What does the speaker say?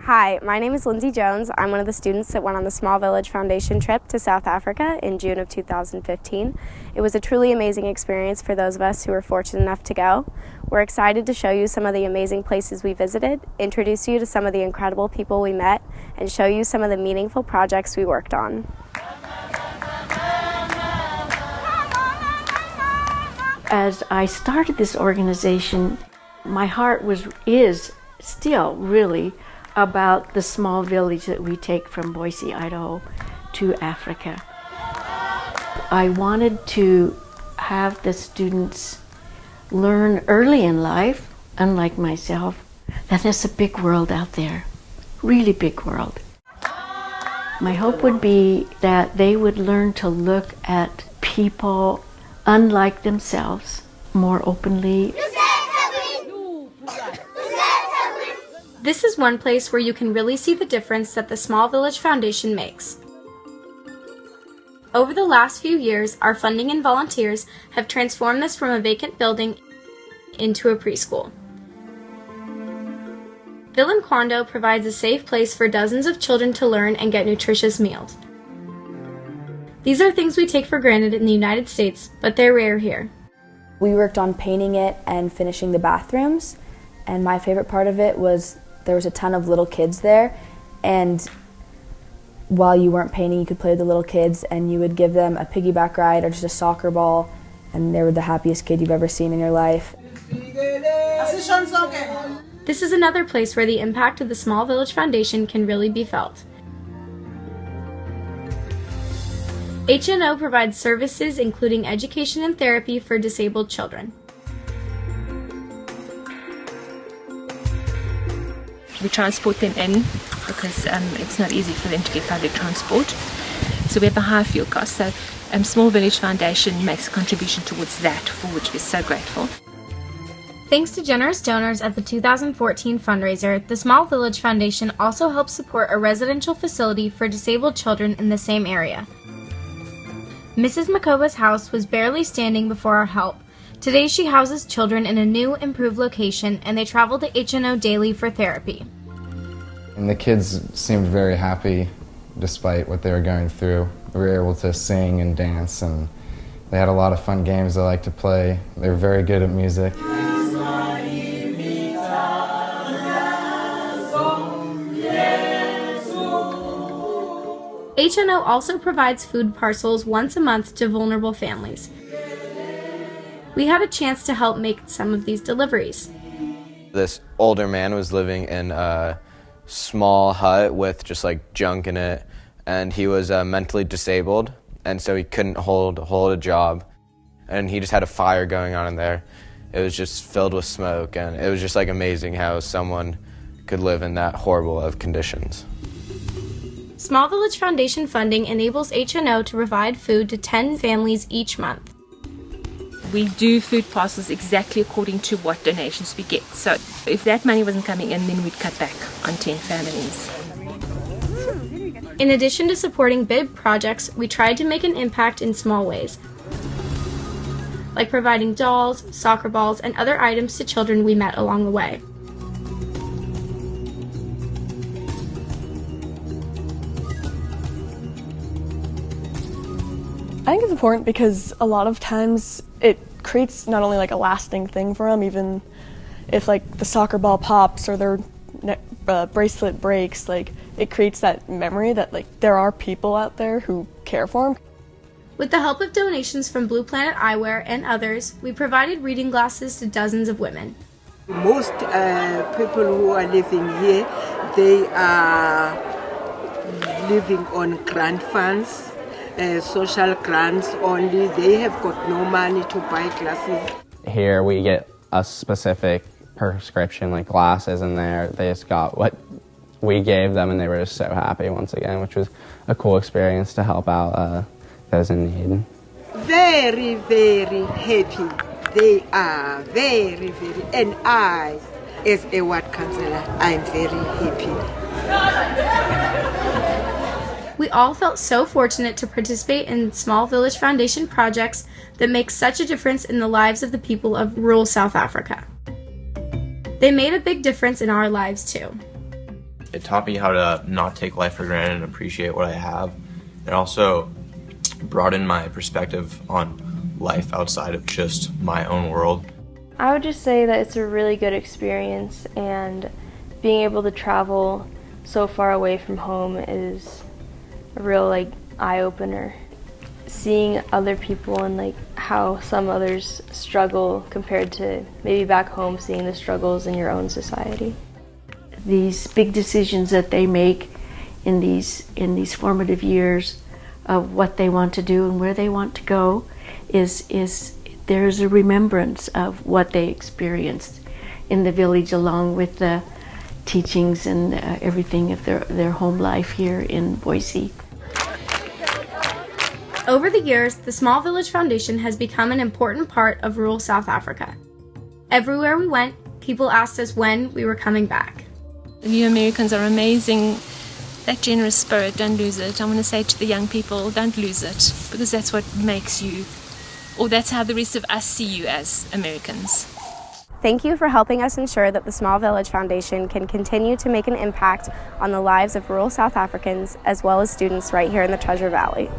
Hi, my name is Lindsay Jones. I'm one of the students that went on the Small Village Foundation trip to South Africa in June of 2015. It was a truly amazing experience for those of us who were fortunate enough to go. We're excited to show you some of the amazing places we visited, introduce you to some of the incredible people we met, and show you some of the meaningful projects we worked on. As I started this organization, my heart is still really about the small village that we take from Boise, Idaho to Africa. I wanted to have the students learn early in life, unlike myself, that there's a big world out there, really big world. My hope would be that they would learn to look at people unlike themselves more openly. This is one place where you can really see the difference that the Small Village Foundation makes. Over the last few years, our funding and volunteers have transformed this from a vacant building into a preschool. Villa Nkwando provides a safe place for dozens of children to learn and get nutritious meals. These are things we take for granted in the United States, but they're rare here. We worked on painting it and finishing the bathrooms, and my favorite part of it was there was a ton of little kids there, and while you weren't painting, you could play with the little kids, and you would give them a piggyback ride or just a soccer ball, and they were the happiest kid you've ever seen in your life. This is another place where the impact of the Small Village Foundation can really be felt. HNO provides services including education and therapy for disabled children. We transport them in because it's not easy for them to get public transport. So we have a high fuel cost. So Small Village Foundation makes a contribution towards that, for which we're so grateful. Thanks to generous donors at the 2014 fundraiser, the Small Village Foundation also helps support a residential facility for disabled children in the same area. Mrs. Makova's house was barely standing before our help. Today she houses children in a new, improved location, and they travel to HNO daily for therapy. And the kids seemed very happy despite what they were going through. We were able to sing and dance, and they had a lot of fun games they liked to play. They were very good at music. HNO also provides food parcels once a month to vulnerable families. We had a chance to help make some of these deliveries. This older man was living in a small hut with just like junk in it, and he was mentally disabled, and so he couldn't hold a job, and he just had a fire going on in there. It was just filled with smoke, and it was just like amazing how someone could live in that horrible of conditions. Small Village Foundation funding enables HNO to provide food to 10 families each month. We do food parcels exactly according to what donations we get. So if that money wasn't coming in, then we'd cut back on 10 families. In addition to supporting big projects, we tried to make an impact in small ways, like providing dolls, soccer balls, and other items to children we met along the way. I think it's important because a lot of times it creates not only like a lasting thing for them, even if like the soccer ball pops or their bracelet breaks, like it creates that memory that like there are people out there who care for them. With the help of donations from Blue Planet Eyewear and others, we provided reading glasses to dozens of women. Most people who are living here, they are living on grant funds. Social grants only. They have got no money to buy glasses. Here we get a specific prescription, like glasses in there. They just got what we gave them, and they were just so happy once again, which was a cool experience to help out those in need. Very, very happy. They are very, very, and I, as a ward councillor, I'm very happy. We all felt so fortunate to participate in Small Village Foundation projects that make such a difference in the lives of the people of rural South Africa. They made a big difference in our lives too. It taught me how to not take life for granted and appreciate what I have. It also broadened my perspective on life outside of just my own world. I would just say that it's a really good experience, and being able to travel so far away from home is a real eye-opener. Seeing other people and how some others struggle compared to maybe back home, seeing the struggles in your own society. These big decisions that they make in these formative years of what they want to do and where they want to go is there's a remembrance of what they experienced in the village, along with the teachings and everything of their home life here in Boise. Over the years, the Small Village Foundation has become an important part of rural South Africa. Everywhere we went, people asked us when we were coming back. You Americans are amazing. That generous spirit, don't lose it. I want to say to the young people, don't lose it, because that's what makes you, or that's how the rest of us see you as Americans. Thank you for helping us ensure that the Small Village Foundation can continue to make an impact on the lives of rural South Africans as well as students right here in the Treasure Valley.